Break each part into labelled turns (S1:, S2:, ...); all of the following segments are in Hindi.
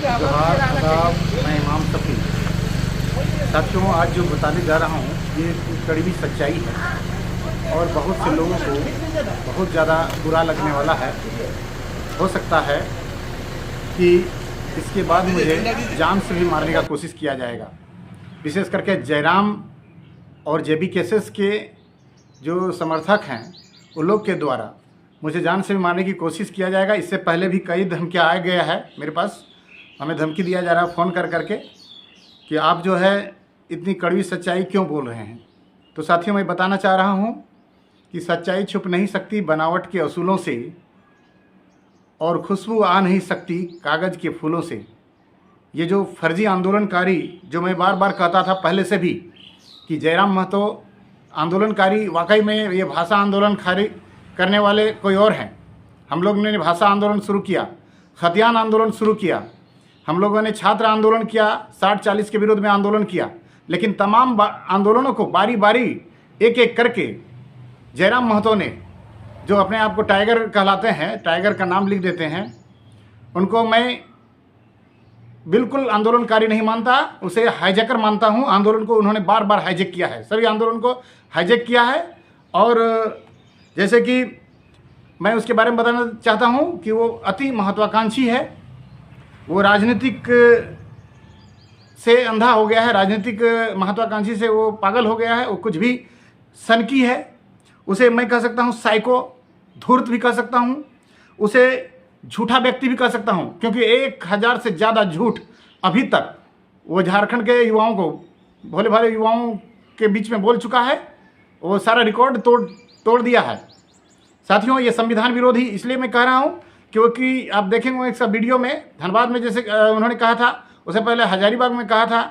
S1: जोहार आदाब, मैं इमाम शफी। साथियों, आज जो बताने जा रहा हूँ ये कड़वी सच्चाई है और बहुत से लोगों को बहुत ज़्यादा बुरा लगने वाला है। हो सकता है कि इसके बाद मुझे जान से भी मारने का कोशिश किया जाएगा। विशेष करके जयराम और जेबी केसेस के जो समर्थक हैं उन लोग के द्वारा मुझे जान से भी मारने की कोशिश किया जाएगा। इससे पहले भी कई धमकियाँ आ गया है मेरे पास। हमें धमकी दिया जा रहा है फ़ोन कर करके कि आप जो है इतनी कड़वी सच्चाई क्यों बोल रहे हैं। तो साथियों, मैं बताना चाह रहा हूं कि सच्चाई छुप नहीं सकती बनावट के असूलों से और खुशबू आ नहीं सकती कागज़ के फूलों से। ये जो फर्जी आंदोलनकारी, जो मैं बार बार कहता था पहले से भी कि जयराम महतो आंदोलनकारी, वाकई में ये भाषा आंदोलन करने वाले कोई और हैं। हम लोग ने भाषा आंदोलन शुरू किया, खतियान आंदोलन शुरू किया, हम लोगों ने छात्र आंदोलन किया, 60-40 के विरोध में आंदोलन किया। लेकिन तमाम आंदोलनों को बारी बारी एक एक करके जयराम महतो ने, जो अपने आप को टाइगर कहलाते हैं, टाइगर का नाम लिख देते हैं, उनको मैं बिल्कुल आंदोलनकारी नहीं मानता, उसे हाईजैकर मानता हूं। आंदोलन को उन्होंने बार बार हाईजैक किया है, सभी आंदोलन को हाईजैक किया है। और जैसे कि मैं उसके बारे में बताना चाहता हूं कि वो अति महत्वाकांक्षी है, वो राजनीतिक से अंधा हो गया है, राजनीतिक महत्वाकांक्षी से वो पागल हो गया है, वो कुछ भी सनकी है। उसे मैं कह सकता हूँ साइको, धूर्त भी कह सकता हूँ, उसे झूठा व्यक्ति भी कह सकता हूँ, क्योंकि 1000 से ज़्यादा झूठ अभी तक वो झारखंड के युवाओं को, भोले भाले युवाओं के बीच में बोल चुका है। वो सारा रिकॉर्ड तोड़ दिया है। साथियों, ये संविधान विरोधी इसलिए मैं कह रहा हूँ क्योंकि आप देखेंगे एक सब वीडियो में, धनबाद में जैसे उन्होंने कहा था, उससे पहले हजारीबाग में कहा था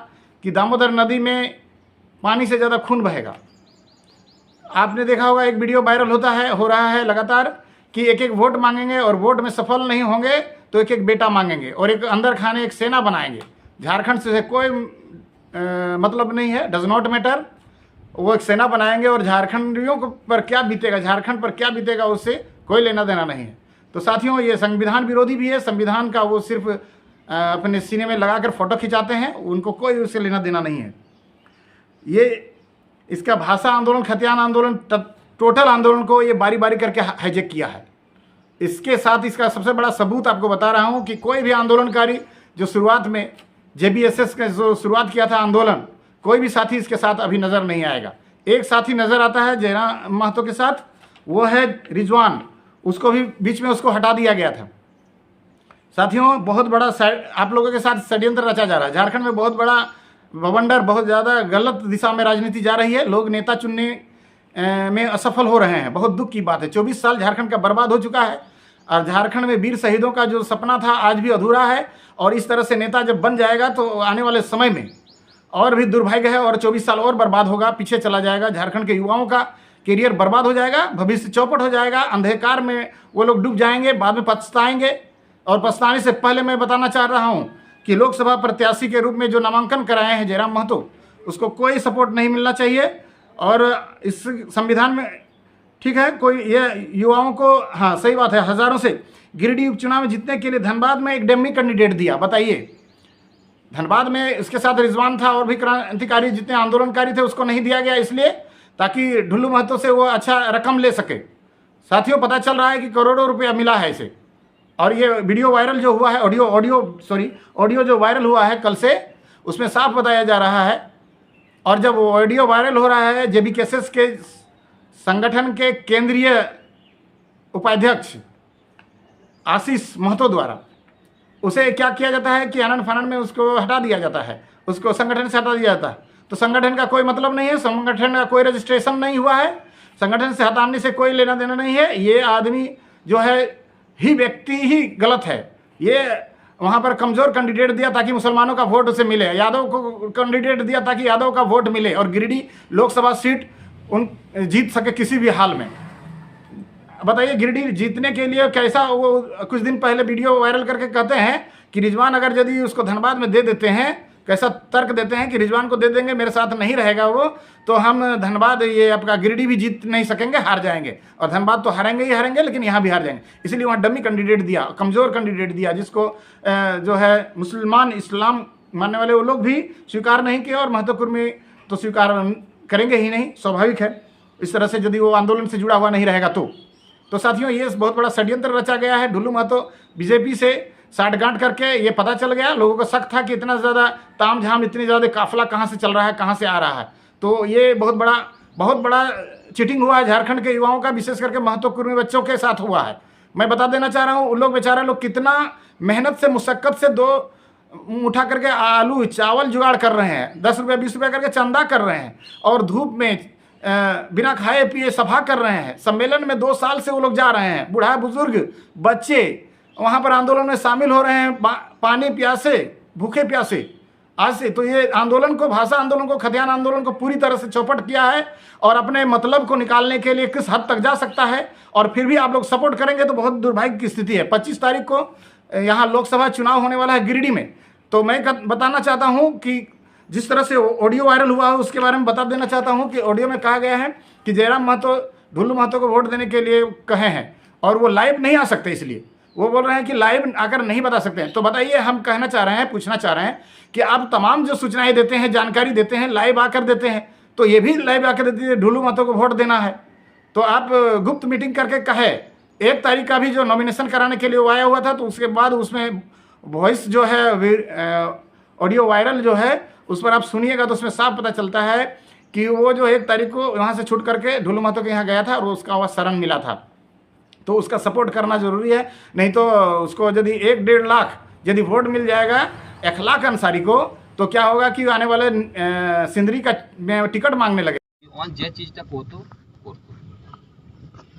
S1: कि दामोदर नदी में पानी से ज़्यादा खून बहेगा। आपने देखा होगा एक वीडियो वायरल हो रहा है लगातार कि एक एक वोट मांगेंगे और वोट में सफल नहीं होंगे तो एक एक बेटा मांगेंगे और एक अंदर खाने एक सेना बनाएंगे। झारखंड से कोई मतलब नहीं है, डज नॉट मैटर। वो एक सेना बनाएंगे और झारखंडियों पर क्या बीतेगा, झारखंड पर क्या बीतेगा, उससे कोई लेना देना नहीं है। तो साथियों, ये संविधान विरोधी भी है। संविधान का वो सिर्फ अपने सीने में लगाकर फोटो खिंचाते हैं, उनको कोई उससे लेना देना नहीं है। ये इसका भाषा आंदोलन, खतियान आंदोलन, टोटल आंदोलन को ये बारी बारी करके हाईजैक किया है। इसके साथ इसका सबसे बड़ा सबूत आपको बता रहा हूँ कि कोई भी आंदोलनकारी जो शुरुआत में जेबीएसएस का जो शुरुआत किया था आंदोलन, कोई भी साथी इसके साथ अभी नज़र नहीं आएगा। एक साथी नज़र आता है जयराम महतो के साथ, वो है रिजवान। उसको भी बीच में उसको हटा दिया गया था। साथियों, बहुत बड़ा आप लोगों के साथ षड्यंत्र रचा जा रहा है। झारखंड में बहुत बड़ा बवंडर, बहुत ज़्यादा गलत दिशा में राजनीति जा रही है। लोग नेता चुनने में असफल हो रहे हैं। बहुत दुख की बात है। 24 साल झारखंड का बर्बाद हो चुका है और झारखंड में वीर शहीदों का जो सपना था आज भी अधूरा है। और इस तरह से नेता जब बन जाएगा तो आने वाले समय में और भी दुर्भाग्य है और 24 साल और बर्बाद होगा, पीछे चला जाएगा। झारखंड के युवाओं का करियर बर्बाद हो जाएगा, भविष्य चौपट हो जाएगा, अंधकार में वो लोग डूब जाएंगे, बाद में पछताएंगे। और पछताने से पहले मैं बताना चाह रहा हूँ कि लोकसभा प्रत्याशी के रूप में जो नामांकन कराए हैं जयराम महतो, उसको कोई सपोर्ट नहीं मिलना चाहिए। और इस संविधान में ठीक है, कोई ये युवाओं को, हाँ सही बात है, हज़ारों से गिरिडीह उपचुनाव में जीतने के लिए धनबाद में एक डेमी कैंडिडेट दिया। बताइए, धनबाद में इसके साथ रिजवान था और भी क्रांतिकारी जितने आंदोलनकारी थे, उसको नहीं दिया गया इसलिए ताकि ढुल्लू महतो से वो अच्छा रकम ले सके। साथियों, पता चल रहा है कि करोड़ों रुपया मिला है इसे। और ये वीडियो वायरल जो हुआ है, ऑडियो जो वायरल हुआ है कल से, उसमें साफ बताया जा रहा है। और जब ऑडियो वायरल हो रहा है जेबी केसेस के संगठन के केंद्रीय उपाध्यक्ष आशीष महतो द्वारा, उसे क्या किया जाता है कि आनंद फानंद में उसको हटा दिया जाता है, उसको संगठन से हटा दिया जाता है। तो संगठन का कोई मतलब नहीं है, संगठन का कोई रजिस्ट्रेशन नहीं हुआ है, संगठन से हटाने से कोई लेना देना नहीं है। ये आदमी जो है ही व्यक्ति ही गलत है। ये वहाँ पर कमज़ोर कैंडिडेट दिया ताकि मुसलमानों का वोट उसे मिले, यादव को कैंडिडेट दिया ताकि यादव का वोट मिले और गिरिडीह लोकसभा सीट उन जीत सके किसी भी हाल में। बताइए, गिरिडीह जीतने के लिए कैसा, वो कुछ दिन पहले वीडियो वायरल करके कहते हैं कि रिजवान अगर यदि उसको धनबाद में दे देते हैं कैसा तर्क देते हैं कि रिजवान को दे देंगे, मेरे साथ नहीं रहेगा वो, तो हम धनबाद ये आपका गिरिडीह भी जीत नहीं सकेंगे, हार जाएंगे। और धनबाद तो हारेंगे ही हारेंगे, लेकिन यहाँ भी हार जाएंगे। इसलिए वहाँ डमी कैंडिडेट दिया, कमज़ोर कैंडिडेट दिया, जिसको जो है मुसलमान इस्लाम मानने वाले वो लोग भी स्वीकार नहीं किए, और महतो कुर्मी तो स्वीकार करेंगे ही नहीं, स्वाभाविक है। इस तरह से यदि वो आंदोलन से जुड़ा हुआ नहीं रहेगा तो साथियों ये बहुत बड़ा षड्यंत्र रचा गया है। ढुल्लू महतो बीजेपी से साठगांठ करके ये पता चल गया, लोगों को शक था कि इतना ज़्यादा ताम झाम, इतनी ज़्यादा काफिला कहाँ से चल रहा है, कहाँ से आ रहा है। तो ये बहुत बड़ा चीटिंग हुआ है झारखंड के युवाओं का, विशेष करके महतो कुर्मी बच्चों के साथ हुआ है। मैं बता देना चाह रहा हूँ, उन लोग बेचारे लोग कितना मेहनत से मुशक्क़त से 2 उठा करके आलू चावल जुगाड़ कर रहे हैं, 10 रुपये 20 रुपये करके चंदा कर रहे हैं, और धूप में बिना खाए पिए सभा कर रहे हैं। सम्मेलन में 2 साल से वो लोग जा रहे हैं, बूढ़ा बुजुर्ग बच्चे वहाँ पर आंदोलन में शामिल हो रहे हैं, पानी प्यासे, भूखे प्यासे आज से। तो ये आंदोलन को, भाषा आंदोलन को, खतियान आंदोलन को पूरी तरह से चौपट किया है, और अपने मतलब को निकालने के लिए किस हद तक जा सकता है। और फिर भी आप लोग सपोर्ट करेंगे तो बहुत दुर्भाग्य की स्थिति है। 25 तारीख को यहाँ लोकसभा चुनाव होने वाला है गिरिडीह में। तो मैं बताना चाहता हूँ कि जिस तरह से ऑडियो वायरल हुआ है उसके बारे में बता देना चाहता हूँ कि ऑडियो में कहा गया है कि जयराम महतो ढुल्लू महतो को वोट देने के लिए कहे हैं, और वो लाइव नहीं आ सकते, इसलिए वो बोल रहे हैं कि लाइव आकर नहीं बता सकते हैं। तो बताइए, हम कहना चाह रहे हैं, पूछना चाह रहे हैं कि आप तमाम जो सूचनाएं देते हैं, जानकारी देते हैं, लाइव आकर देते हैं, तो ये भी लाइव आकर देते हैं ढुल्लू महतो को वोट देना है। तो आप गुप्त मीटिंग करके कहे। 1 तारीख का भी जो नॉमिनेशन कराने के लिए वो आया हुआ था, तो उसके बाद उसमें वॉइस जो है ऑडियो वायरल जो है उस पर आप सुनिएगा तो उसमें साफ पता चलता है कि वो जो 1 तारीख को वहाँ से छूट करके ढुल्लू महतो के यहाँ गया था, और उसका वह शरण मिला था। तो उसका सपोर्ट करना जरूरी है, नहीं तो उसको यदि 1-1.5 लाख यदि वोट मिल जाएगा अखलाक अंसारी को, तो क्या होगा कि आने वाले सिंदरी का टिकट मांगने लगे।
S2: जे चीजटा करतो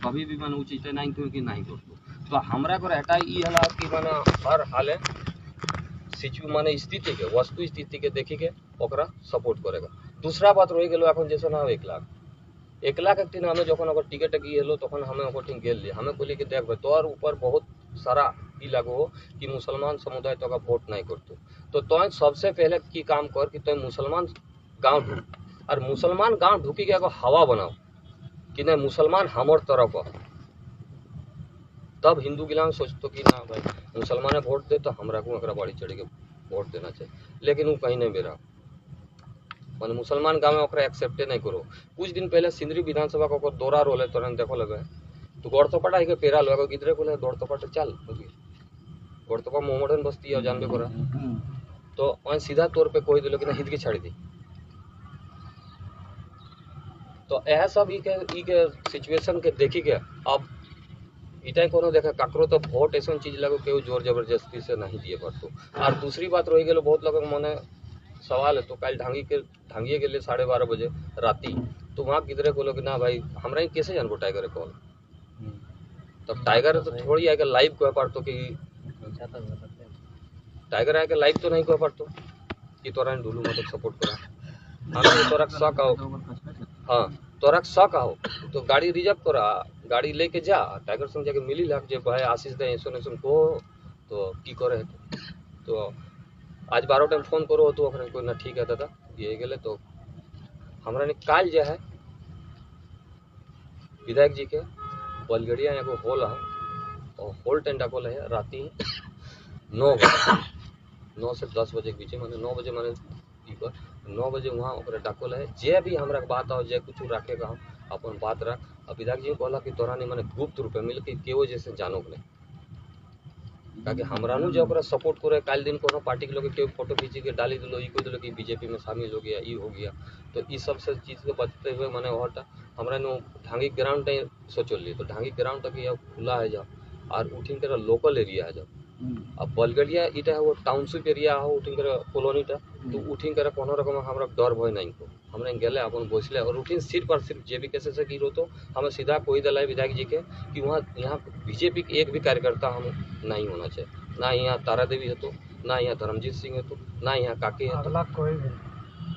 S2: कभी भी मैं चीजटा नहीं क्योंकि नहीं करतो, तो हमरा को हटा ई हला कि माने हर हाले माने स्थिति के, वस्तु स्थिति के देखी के ओकरा सपोर्ट करेगा। दूसरा बात रही गेलो এখন जैसे ना 1 लाख एक दिन हमें जखन ओकर टिकट की हेलो तखन हमें ओकर ठीक गेल लिए, हमें कहलिए कि देख भाई तोर ऊपर बहुत सारा ई लागो कि मुसलमान समुदाय तो का वोट नहीं करतो, तो तोय सबसे पहले की काम कर कि तोय मुसलमान गांव ढूंढ, और मुसलमान गांव ढूंढी के एगो हवा बनाओ कि नहीं मुसलमान हमर तरफ है, तब हिंदू गिलान सोचतो कि ना भाई मुसलमान वोट दे तो हमरा को एकरा बाड़ी चढ़ के वोट देना चाहिए। लेकिन वो कहीं नहीं बेरा, मैंने मुसलमान गाँव में ओकरा एक्सेप्टे नहीं करो। कुछ दिन पहले सिंदरी विधानसभा को दौरा रोले तो देखो लगे तो गौड़तोपाटा ही के पेरा लगे किधरे को ले गौड़तोपाटा चल गौड़तोपा मोहम्मदन बस्ती है जानबे करा, तो वहीं सीधा तौर पे कोई दिलो कि ना हित के छाड़ी दी। तो यह सब ई के सिचुएशन के देखी के अब इटाई कोनो देखा काकरो तो वोट ऐसा चीज लगो केहू जोर जबरदस्ती से नहीं दिए पड़तो। और दूसरी बात रही गलो बहुत लोगों मने सवाल है, तो कल ढांगिए के लिए 12:30 बजे राती, तो वहाँ किधरे को लोग ना भाई हमरा ही कैसे जानबो टाइगर कॉल, तब टाइगर तो थोड़ी आके लाइव कह पारतो कि टाइगर आके लाइव तो नहीं कह पारतो कि तोरा ढुल्लू महतो सपोर्ट करा। हमें तोरा शक आओ, हाँ तोरा शक आओ तो गाड़ी रिजर्व करा, गाड़ी लेके जा, टाइगर संग जाके मिली लाग जे भाई आशीष दे ऐसा को तो की करे। तो आज 12 टाइम फोन करो तो कोई ना ठीक है दादा ये गए, तो हमरा ने काल जो है विधायक जी के बलगड़िया एगो हॉल है, और हॉल टेंट डाकोल है राती 9 से 10 बजे के बीच, मैंने 9 बजे मैंने 9 बजे वहाँ डाकोल है। जे भी हमरा बात आओ जे कुछ रखेगा हम अपन बात रख। अब विधायक जी कहला कि तोरा नहीं मैंने गुप्त रूप में मिल के केवो जैसे जानो नहीं, ताकि हमरा नु जो ओकरा सपोर्ट करे काल दिन कोनो पार्टी के लोग के फोटो खींची के डाली दिलो, ई कोई दिलो कि बीजेपी में शामिल हो गया, ई हो गया, तो ई सब से चीज के बचते हुए मैंने वहाँ हमरा नु ढांगी ग्राउंड सोचो लिए, तो ढांगी ग्राउंड तक यह खुला है जाओ, और उठिन कर लोकल एरिया है जाओ। अब बलगड़िया इटा वो टाउनशिप एरिया हो उठिन कर कॉलोनी टा, तो उठिन कर कोनो रकम हमरा डर भय नहीं को, हमने गेले अपन बसले और उठिन सिर्फ और सिर्फ जे भी कैसे से गिरो, तो हमें सीधा कोई दिला विधायक जी के कि वहाँ यहाँ बीजेपी के एक भी कार्यकर्ता हम नहीं होना चाहिए, ना यहाँ तारा देवी है तो, ना यहाँ धर्मजीत सिंह है तो, ना यहाँ काके है तो,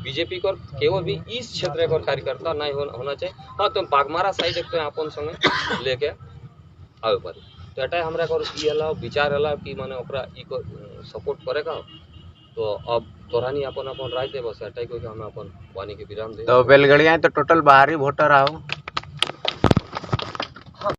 S2: बीजेपी को केवल भी इस क्षेत्र का कार्यकर्ता नहीं होना चाहिए। हाँ तो बागमारा साइड एक तो अपन संगे लेके आवे पारी, तो एटा हमरा विचार है कि माने ओकरा ई को सपोर्ट करेगा, तो अब तोरानी अपन अपन राय दे बस अटैक होके हम अपन वाणी के विराम दे
S3: तो बेलगड़िया तो टोटल बाहरी वोटर आओ